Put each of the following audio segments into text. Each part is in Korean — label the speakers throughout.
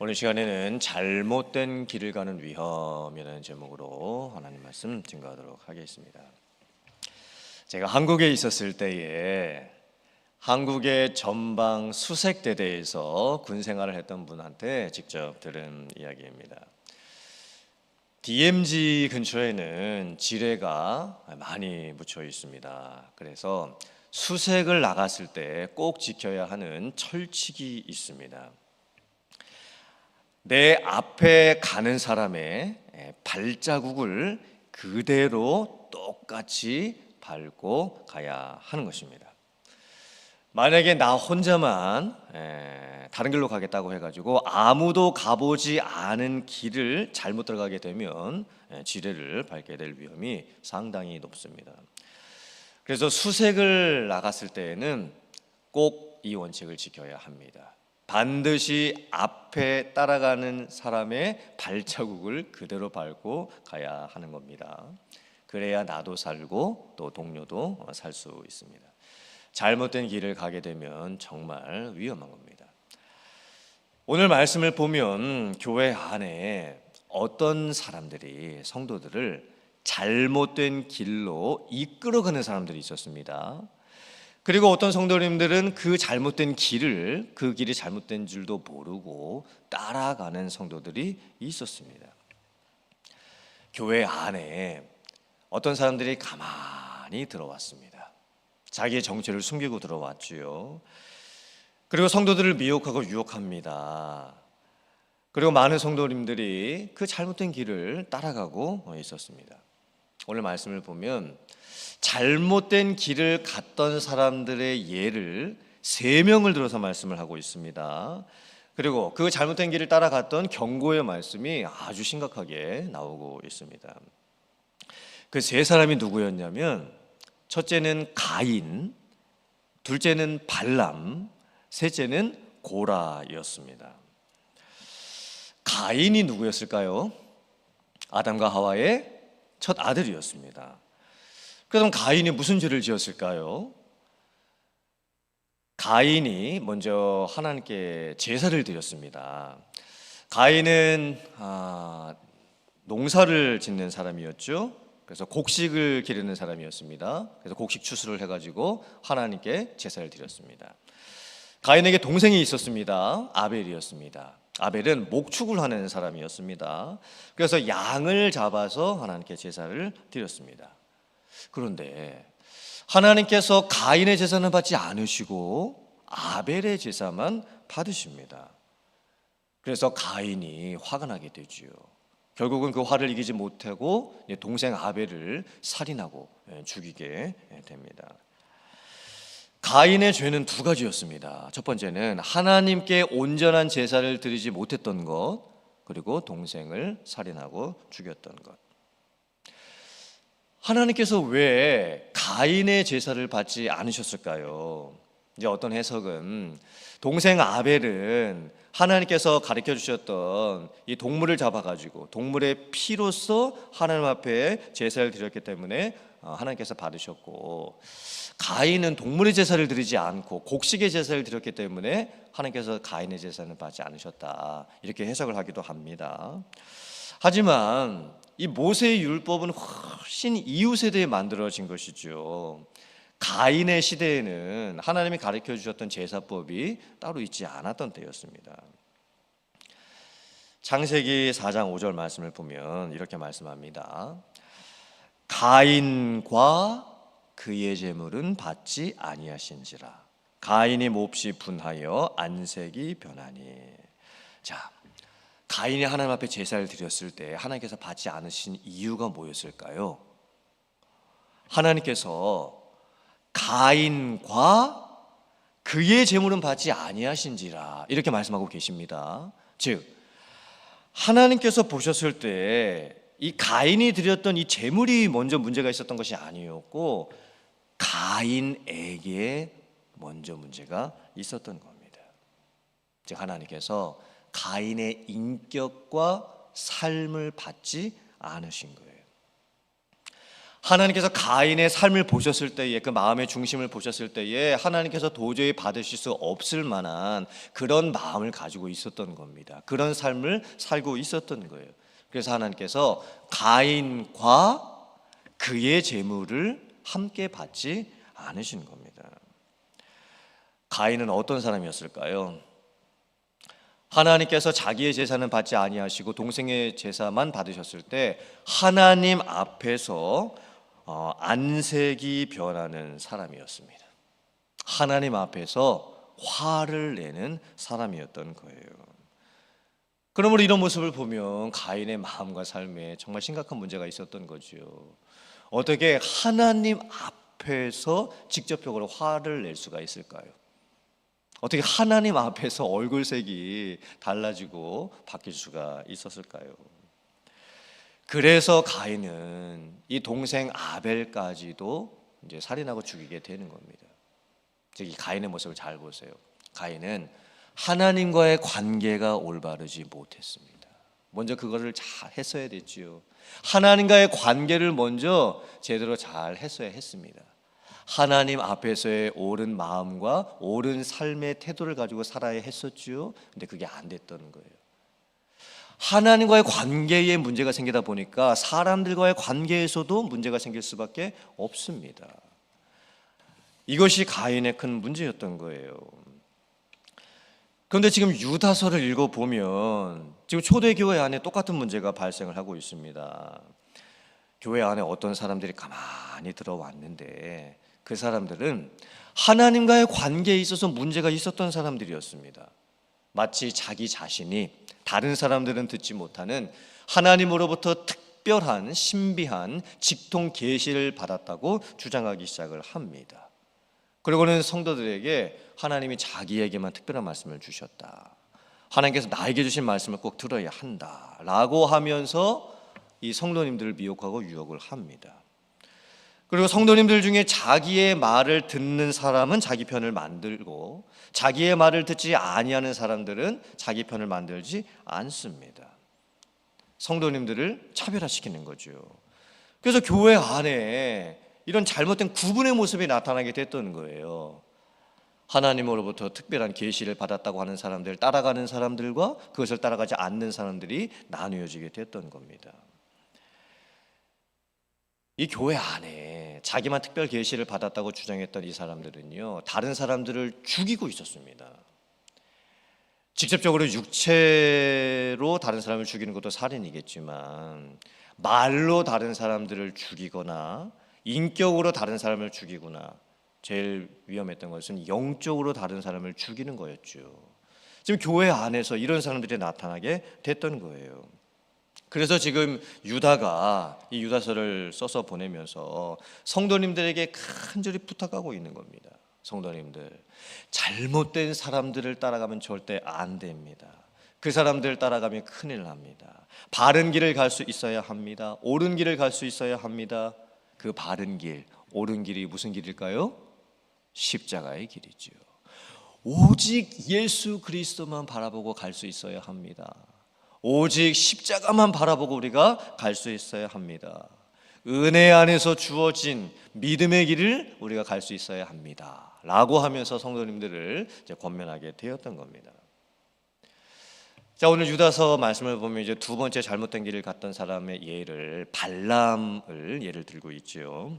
Speaker 1: 오늘 시간에는 잘못된 길을 가는 위험이라는 제목으로 하나님 말씀 증거하도록 하겠습니다. 제가 한국에 있었을 때에 한국의 전방 수색대대에서 군생활을 했던 분한테 직접 들은 이야기입니다. DMZ 근처에는 지뢰가 많이 묻혀 있습니다. 그래서 수색을 나갔을 때 꼭 지켜야 하는 철칙이 있습니다. 내 앞에 가는 사람의 발자국을 그대로 똑같이 밟고 가야 하는 것입니다. 만약에 나 혼자만 다른 길로 가겠다고 해가지고 아무도 가보지 않은 길을 잘못 들어가게 되면 지뢰를 밟게 될 위험이 상당히 높습니다. 그래서 수색을 나갔을 때에는 꼭 이 원칙을 지켜야 합니다. 반드시 앞에 따라가는 사람의 발자국을 그대로 밟고 가야 하는 겁니다. 그래야 나도 살고 또 동료도 살 수 있습니다. 잘못된 길을 가게 되면 정말 위험한 겁니다. 오늘 말씀을 보면 교회 안에 어떤 사람들이 성도들을 잘못된 길로 이끌어가는 사람들이 있었습니다. 그리고 어떤 성도님들은 그 잘못된 길을, 그 길이 잘못된 줄도 모르고 따라가는 성도들이 있었습니다. 교회 안에 어떤 사람들이 가만히 들어왔습니다. 자기의 정체를 숨기고 들어왔지요. 그리고 성도들을 미혹하고 유혹합니다. 그리고 많은 성도님들이 그 잘못된 길을 따라가고 있었습니다. 오늘 말씀을 보면 잘못된 길을 갔던 사람들의 예를 3명을 들어서 말씀을 하고 있습니다. 그리고 그 잘못된 길을 따라갔던 경고의 말씀이 아주 심각하게 나오고 있습니다. 그 3사람이 누구였냐면 첫째는 가인, 둘째는 발람, 셋째는 고라였습니다. 가인이 누구였을까요? 아담과 하와의 첫 아들이었습니다. 그럼 가인이 무슨 죄를 지었을까요? 가인이 먼저 하나님께 제사를 드렸습니다. 가인은 농사를 짓는 사람이었죠. 그래서 곡식을 기르는 사람이었습니다. 그래서 곡식 추수를 해가지고 하나님께 제사를 드렸습니다. 가인에게 동생이 있었습니다. 아벨이었습니다. 아벨은 목축을 하는 사람이었습니다. 그래서 양을 잡아서 하나님께 제사를 드렸습니다. 그런데 하나님께서 가인의 제사는 받지 않으시고 아벨의 제사만 받으십니다. 그래서 가인이 화가 나게 되지요. 결국은 그 화를 이기지 못하고 동생 아벨을 살인하고 죽이게 됩니다. 가인의 죄는 2가지였습니다. 첫 번째는 하나님께 온전한 제사를 드리지 못했던 것, 그리고 동생을 살인하고 죽였던 것. 하나님께서 왜 가인의 제사를 받지 않으셨을까요? 이제 어떤 해석은 동생 아벨은 하나님께서 가르쳐 주셨던 이 동물을 잡아가지고 동물의 피로써 하나님 앞에 제사를 드렸기 때문에 하나님께서 받으셨고, 가인은 동물의 제사를 드리지 않고 곡식의 제사를 드렸기 때문에 하나님께서 가인의 제사는 받지 않으셨다, 이렇게 해석을 하기도 합니다. 하지만 이 모세의 율법은 훨씬 이후 세대에 만들어진 것이죠. 가인의 시대에는 하나님이 가르쳐 주셨던 제사법이 따로 있지 않았던 때였습니다. 창세기 4장 5절 말씀을 보면 이렇게 말씀합니다. 가인과 그의 제물은 받지 아니하신지라. 가인이 몹시 분하여 안색이 변하니. 자, 가인이 하나님 앞에 제사를 드렸을 때 하나님께서 받지 않으신 이유가 뭐였을까요? 하나님께서 가인과 그의 제물은 받지 아니하신지라, 이렇게 말씀하고 계십니다. 즉, 하나님께서 보셨을 때 이 가인이 드렸던 이 제물이 먼저 문제가 있었던 것이 아니었고 가인에게 먼저 문제가 있었던 겁니다. 즉, 하나님께서 가인의 인격과 삶을 받지 않으신 거예요. 하나님께서 가인의 삶을 보셨을 때에, 그 마음의 중심을 보셨을 때에 하나님께서 도저히 받으실 수 없을 만한 그런 마음을 가지고 있었던 겁니다. 그런 삶을 살고 있었던 거예요. 그래서 하나님께서 가인과 그의 재물을 함께 받지 않으신 겁니다. 가인은 어떤 사람이었을까요? 하나님께서 자기의 제사는 받지 아니하시고 동생의 제사만 받으셨을 때 하나님 앞에서 안색이 변하는 사람이었습니다. 하나님 앞에서 화를 내는 사람이었던 거예요. 그러므로 이런 모습을 보면 가인의 마음과 삶에 정말 심각한 문제가 있었던 거죠. 어떻게 하나님 앞에서 직접적으로 화를 낼 수가 있을까요? 어떻게 하나님 앞에서 얼굴색이 달라지고 바뀔 수가 있었을까요? 그래서 가인은 이 동생 아벨까지도 이제 살인하고 죽이게 되는 겁니다. 즉, 이 가인의 모습을 잘 보세요. 가인은 하나님과의 관계가 올바르지 못했습니다. 먼저 그거를 잘 했어야 됐지요. 하나님과의 관계를 먼저 제대로 잘 했어야 했습니다. 하나님 앞에서의 옳은 마음과 옳은 삶의 태도를 가지고 살아야 했었지요. 근데 그게 안 됐던 거예요. 하나님과의 관계에 문제가 생기다 보니까 사람들과의 관계에서도 문제가 생길 수밖에 없습니다. 이것이 가인의 큰 문제였던 거예요. 그런데 지금 유다서를 읽어보면 지금 초대교회 안에 똑같은 문제가 발생을 하고 있습니다. 교회 안에 어떤 사람들이 가만히 들어왔는데 그 사람들은 하나님과의 관계에 있어서 문제가 있었던 사람들이었습니다. 마치 자기 자신이 다른 사람들은 듣지 못하는 하나님으로부터 특별한 신비한 직통 계시를 받았다고 주장하기 시작을 합니다. 그리고는 성도들에게 하나님이 자기에게만 특별한 말씀을 주셨다, 하나님께서 나에게 주신 말씀을 꼭 들어야 한다 라고 하면서 이 성도님들을 미혹하고 유혹을 합니다. 그리고 성도님들 중에 자기의 말을 듣는 사람은 자기 편을 만들고 자기의 말을 듣지 아니하는 사람들은 자기 편을 만들지 않습니다. 성도님들을 차별화시키는 거죠. 그래서 교회 안에 이런 잘못된 구분의 모습이 나타나게 됐던 거예요. 하나님으로부터 특별한 계시를 받았다고 하는 사람들, 따라가는 사람들과 그것을 따라가지 않는 사람들이 나누어지게 됐던 겁니다. 이 교회 안에 자기만 특별 계시를 받았다고 주장했던 이 사람들은요, 다른 사람들을 죽이고 있었습니다. 직접적으로 육체로 다른 사람을 죽이는 것도 살인이겠지만 말로 다른 사람들을 죽이거나 인격으로 다른 사람을 죽이거나 제일 위험했던 것은 영적으로 다른 사람을 죽이는 거였죠. 지금 교회 안에서 이런 사람들이 나타나게 됐던 거예요. 그래서 지금 유다가 이 유다서를 써서 보내면서 성도님들에게 간절히 부탁하고 있는 겁니다. 성도님들, 잘못된 사람들을 따라가면 절대 안 됩니다. 그 사람들 따라가면 큰일 납니다. 바른 길을 갈 수 있어야 합니다. 옳은 길을 갈 수 있어야 합니다. 그 바른 길, 옳은 길이 무슨 길일까요? 십자가의 길이지요. 오직 예수 그리스도만 바라보고 갈 수 있어야 합니다. 오직 십자가만 바라보고 우리가 갈 수 있어야 합니다. 은혜 안에서 주어진 믿음의 길을 우리가 갈 수 있어야 합니다 라고 하면서 성도님들을 이제 권면하게 되었던 겁니다. 자, 오늘 유다서 말씀을 보면 이제 두 번째 잘못된 길을 갔던 사람의 예를 발람을 예를 들고 있죠.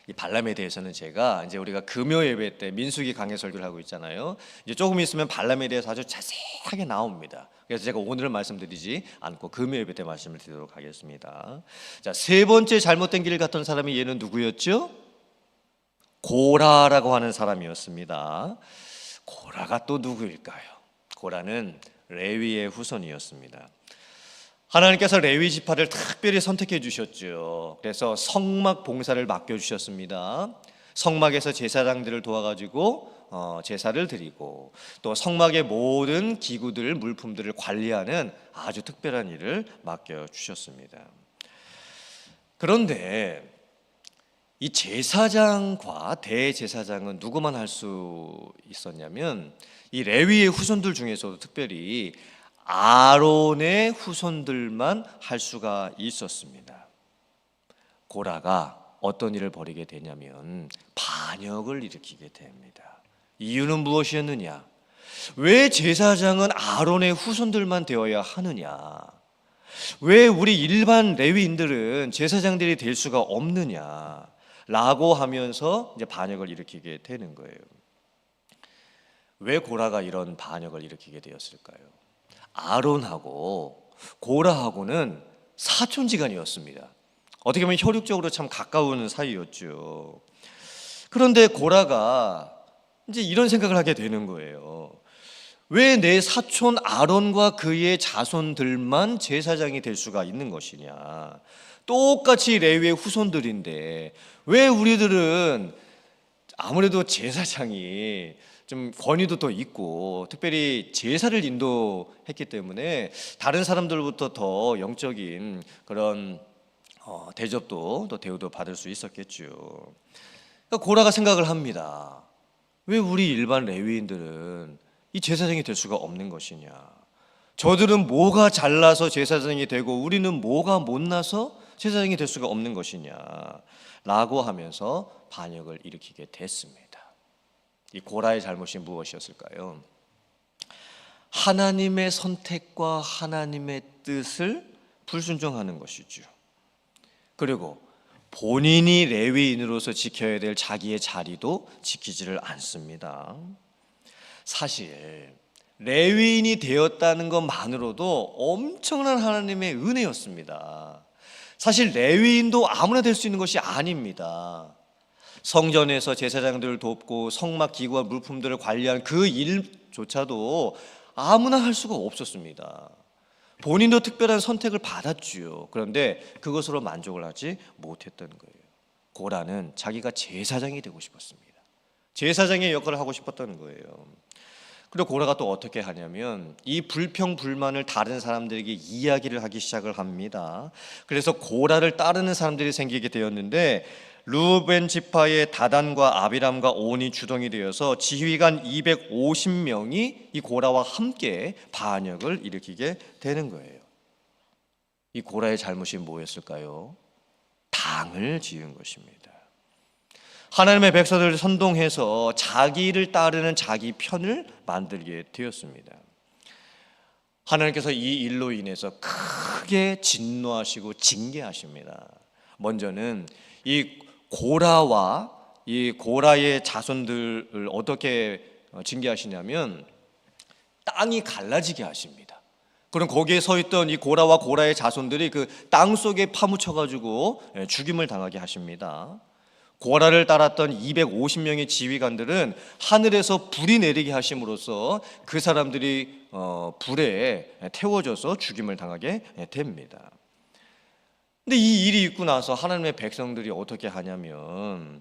Speaker 1: 이 발람에 대해서는 제가 이제 우리가 금요 예배 때 민수기 강해 설교를 하고 있잖아요. 이제 조금 있으면 발람에 대해서 아주 자세하게 나옵니다. 그래서 제가 오늘은 말씀드리지 않고 금요 예배 때 말씀을 드리도록 하겠습니다. 자, 세 번째 잘못된 길을 갔던 사람이 얘는 누구였죠? 고라라고 하는 사람이었습니다. 고라가 또 누구일까요? 고라는 레위의 후손이었습니다. 하나님께서 레위 지파를 특별히 선택해 주셨죠. 그래서 성막 봉사를 맡겨주셨습니다. 성막에서 제사장들을 도와가지고 제사를 드리고 또 성막의 모든 기구들, 물품들을 관리하는 아주 특별한 일을 맡겨주셨습니다. 그런데 이 제사장과 대제사장은 누구만 할 수 있었냐면 이 레위의 후손들 중에서도 특별히 아론의 후손들만 할 수가 있었습니다. 고라가 어떤 일을 벌이게 되냐면 반역을 일으키게 됩니다. 이유는 무엇이었느냐? 왜 제사장은 아론의 후손들만 되어야 하느냐? 왜 우리 일반 레위인들은 제사장들이 될 수가 없느냐? 라고 하면서 이제 반역을 일으키게 되는 거예요. 왜 고라가 이런 반역을 일으키게 되었을까요? 아론하고 고라하고는 사촌지간이었습니다. 어떻게 보면 혈육적으로 참 가까운 사이였죠. 그런데 고라가 이제 이런 생각을 하게 되는 거예요. 왜 내 사촌 아론과 그의 자손들만 제사장이 될 수가 있는 것이냐? 똑같이 레위의 후손들인데 왜 우리들은 아무래도 제사장이 좀 권위도 더 있고 특별히 제사를 인도했기 때문에 다른 사람들부터 더 영적인 그런 대접도 또 대우도 받을 수 있었겠죠. 그러니까 고라가 생각을 합니다. 왜 우리 일반 레위인들은 이 제사장이 될 수가 없는 것이냐? 저들은 뭐가 잘나서 제사장이 되고 우리는 뭐가 못나서 제사장이 될 수가 없는 것이냐? 라고 하면서 반역을 일으키게 됐습니다. 이 고라의 잘못이 무엇이었을까요? 하나님의 선택과 하나님의 뜻을 불순종하는 것이죠. 그리고 본인이 레위인으로서 지켜야 될 자기의 자리도 지키지를 않습니다. 사실 레위인이 되었다는 것만으로도 엄청난 하나님의 은혜였습니다. 사실 레위인도 아무나 될 수 있는 것이 아닙니다. 성전에서 제사장들을 돕고 성막 기구와 물품들을 관리하는 그 일조차도 아무나 할 수가 없었습니다. 본인도 특별한 선택을 받았지요. 그런데 그것으로 만족을 하지 못했던 거예요. 고라는 자기가 제사장이 되고 싶었습니다. 제사장의 역할을 하고 싶었던 거예요. 그리고 고라가 또 어떻게 하냐면 이 불평 불만을 다른 사람들에게 이야기를 하기 시작을 합니다. 그래서 고라를 따르는 사람들이 생기게 되었는데 루벤 지파의 다단과 아비람과 온이 주동이 되어서 지휘관 250명이 이 고라와 함께 반역을 일으키게 되는 거예요. 이 고라의 잘못이 뭐였을까요? 당을 지은 것입니다. 하나님의 백성들을 선동해서 자기를 따르는 자기 편을 만들게 되었습니다. 하나님께서 이 일로 인해서 크게 진노하시고 징계하십니다. 먼저는 이 고라와 이 고라의 자손들을 어떻게 징계하시냐면 땅이 갈라지게 하십니다. 그럼 거기에 서 있던 이 고라와 고라의 자손들이 그 땅 속에 파묻혀 가지고 죽임을 당하게 하십니다. 고라를 따랐던 250명의 지휘관들은 하늘에서 불이 내리게 하심으로써 그 사람들이 불에 태워져서 죽임을 당하게 됩니다. 근데 이 일이 있고 나서 하나님의 백성들이 어떻게 하냐면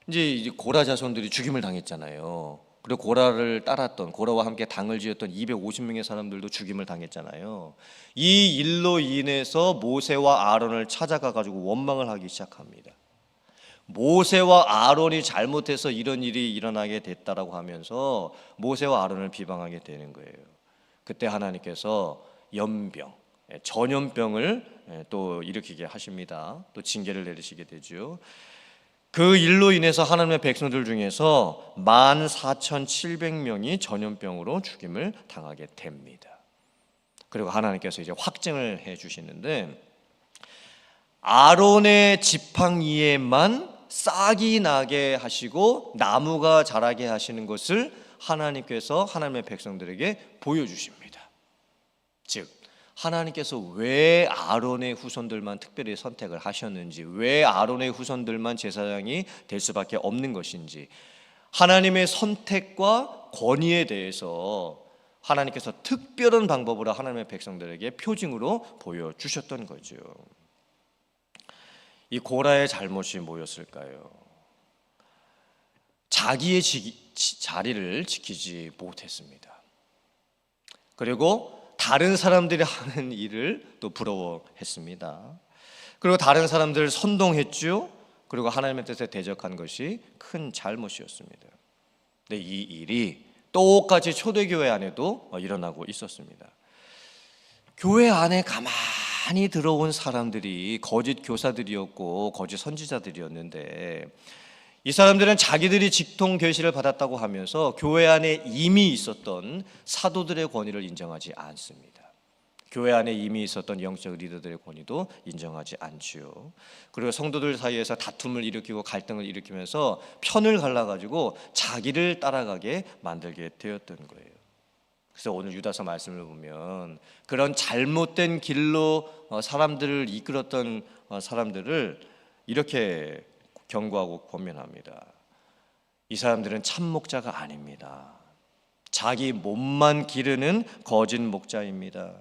Speaker 1: 이제 고라 자손들이 죽임을 당했잖아요. 그리고 고라를 따랐던 고라와 함께 당을 지었던 250명의 사람들도 죽임을 당했잖아요. 이 일로 인해서 모세와 아론을 찾아가 가지고 원망을 하기 시작합니다. 모세와 아론이 잘못해서 이런 일이 일어나게 됐다라고 하면서 모세와 아론을 비방하게 되는 거예요. 그때 하나님께서 연병, 전염병을 또 일으키게 하십니다. 또 징계를 내리시게 되죠. 그 일로 인해서 하나님의 백성들 중에서 14,700명이 전염병으로 죽임을 당하게 됩니다. 그리고 하나님께서 이제 확증을 해 주시는데 아론의 지팡이에만 싹이 나게 하시고 나무가 자라게 하시는 것을 하나님께서 하나님의 백성들에게 보여주십니다. 즉 하나님께서 왜 아론의 후손들만 특별히 선택을 하셨는지, 왜 아론의 후손들만 제사장이 될 수밖에 없는 것인지, 하나님의 선택과 권위에 대해서 하나님께서 특별한 방법으로 하나님의 백성들에게 표징으로 보여주셨던 거죠. 이 고라의 잘못이 뭐였을까요? 자기의 자리를 지키지 못했습니다. 그리고 다른 사람들이 하는 일을 또 부러워했습니다. 그리고 다른 사람들을 선동했죠. 그리고 하나님의 뜻에 대적한 것이 큰 잘못이었습니다. 근데 이 일이 똑같이 초대교회 안에도 일어나고 있었습니다. 교회 안에 가만히 많이 들어온 사람들이 거짓 교사들이었고 거짓 선지자들이었는데, 이 사람들은 자기들이 직통 계시를 받았다고 하면서 교회 안에 이미 있었던 사도들의 권위를 인정하지 않습니다. 교회 안에 이미 있었던 영적 리더들의 권위도 인정하지 않지요. 그리고 성도들 사이에서 다툼을 일으키고 갈등을 일으키면서 편을 갈라가지고 자기를 따라가게 만들게 되었던 거예요. 그래서 오늘 유다서 말씀을 보면 그런 잘못된 길로 사람들을 이끌었던 사람들을 이렇게 경고하고 권면합니다. 이 사람들은 참 목자가 아닙니다. 자기 몸만 기르는 거짓 목자입니다.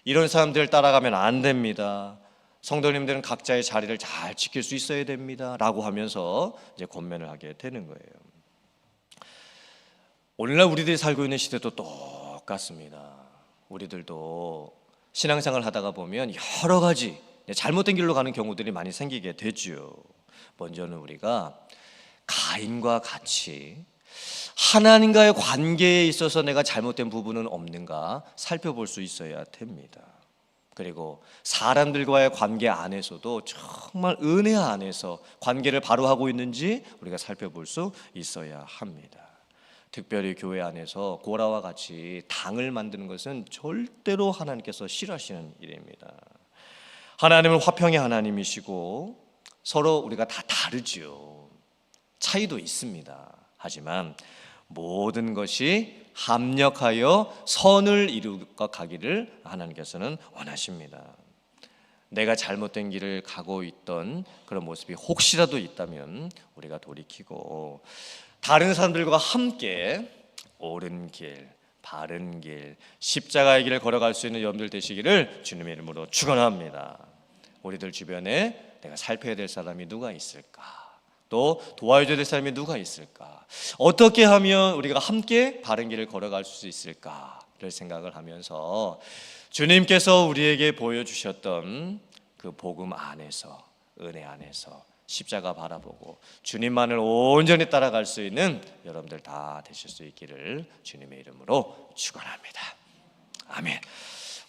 Speaker 1: 이런 사람들을 따라가면 안 됩니다. 성도님들은 각자의 자리를 잘 지킬 수 있어야 됩니다. 라고 하면서 이제 권면을 하게 되는 거예요. 오늘날 우리들이 살고 있는 시대도 똑같습니다. 우리들도 신앙생활 하다가 보면 여러 가지 잘못된 길로 가는 경우들이 많이 생기게 되죠. 먼저는 우리가 가인과 같이 하나님과의 관계에 있어서 내가 잘못된 부분은 없는가 살펴볼 수 있어야 됩니다. 그리고 사람들과의 관계 안에서도 정말 은혜 안에서 관계를 바로 하고 있는지 우리가 살펴볼 수 있어야 합니다. 특별히 교회 안에서 고라와 같이 당을 만드는 것은 절대로 하나님께서 싫어하시는 일입니다. 하나님은 화평의 하나님이시고 서로 우리가 다 다르지요. 차이도 있습니다. 하지만 모든 것이 합력하여 선을 이루어 가기를 하나님께서는 원하십니다. 내가 잘못된 길을 가고 있던 그런 모습이 혹시라도 있다면 우리가 돌이키고 다른 사람들과 함께 옳은 길, 바른 길, 십자가의 길을 걸어갈 수 있는 여러분들 되시기를 주님의 이름으로 축원합니다. 우리들 주변에 내가 살펴야 될 사람이 누가 있을까? 또 도와줘야 될 사람이 누가 있을까? 어떻게 하면 우리가 함께 바른 길을 걸어갈 수 있을까를 생각을 하면서 주님께서 우리에게 보여주셨던 그 복음 안에서, 은혜 안에서 십자가 바라보고 주님만을 온전히 따라갈 수 있는 여러분들 다 되실 수 있기를 주님의 이름으로 축원합니다. 아멘.